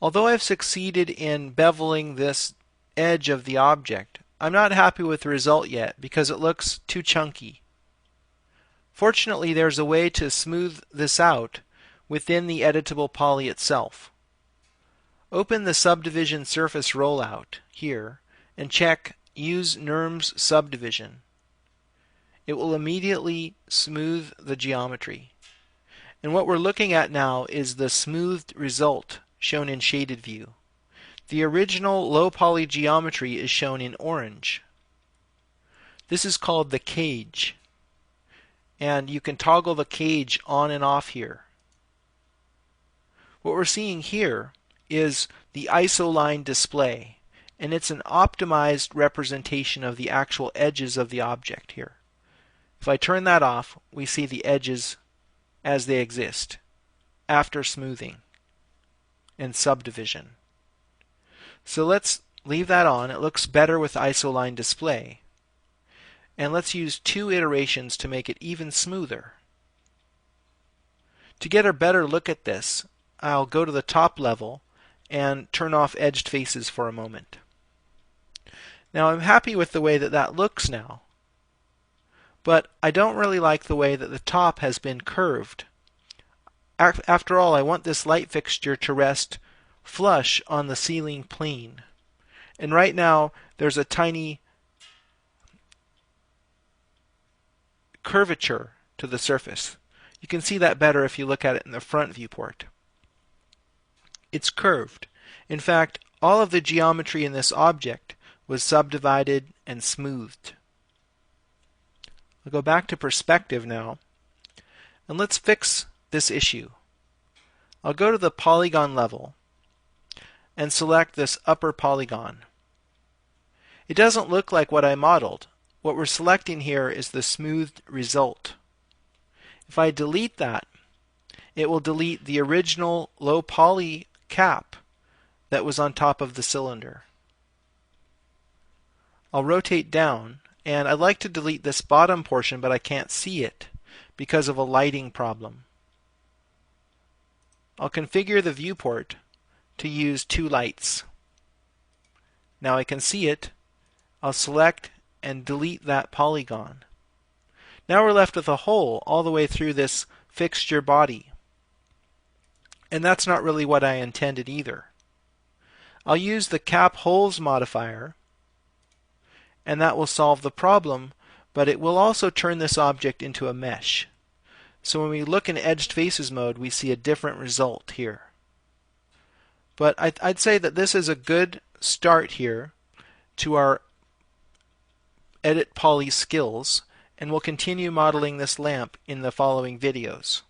Although I've succeeded in beveling this edge of the object, I'm not happy with the result yet because it looks too chunky. Fortunately, there's a way to smooth this out within the editable poly itself. Open the subdivision surface rollout here and check Use NURMS Subdivision. It will immediately smooth the geometry. And what we're looking at now is the smoothed result shown in shaded view. The original low poly geometry is shown in orange. This is called the cage, and you can toggle the cage on and off here. What we're seeing here is the isoline display, and it's an optimized representation of the actual edges of the object here. If I turn that off, we see the edges as they exist after smoothing and subdivision. So let's leave that on. It looks better with isoline display. And let's use 2 iterations to make it even smoother. To get a better look at this, I'll go to the top level and turn off edged faces for a moment. Now I'm happy with the way that that looks now, but I don't really like the way that the top has been curved. After all, I want this light fixture to rest flush on the ceiling plane. And right now there's a tiny curvature to the surface. You can see that better if you look at it in the front viewport. It's curved. In fact, all of the geometry in this object was subdivided and smoothed. I'll go back to perspective now, and let's fix this issue. I'll go to the polygon level and select this upper polygon. It doesn't look like what I modeled. What we're selecting here is the smoothed result. If I delete that, it will delete the original low poly cap that was on top of the cylinder. I'll rotate down, and I'd like to delete this bottom portion, but I can't see it because of a lighting problem. I'll configure the viewport to use 2 lights. Now I can see it. I'll select and delete that polygon. Now we're left with a hole all the way through this fixture body. And that's not really what I intended either. I'll use the cap holes modifier, and that will solve the problem, but it will also turn this object into a mesh. So when we look in edged faces mode, we see a different result here. But I'd say that this is a good start here to our edit poly skills, and we'll continue modeling this lamp in the following videos.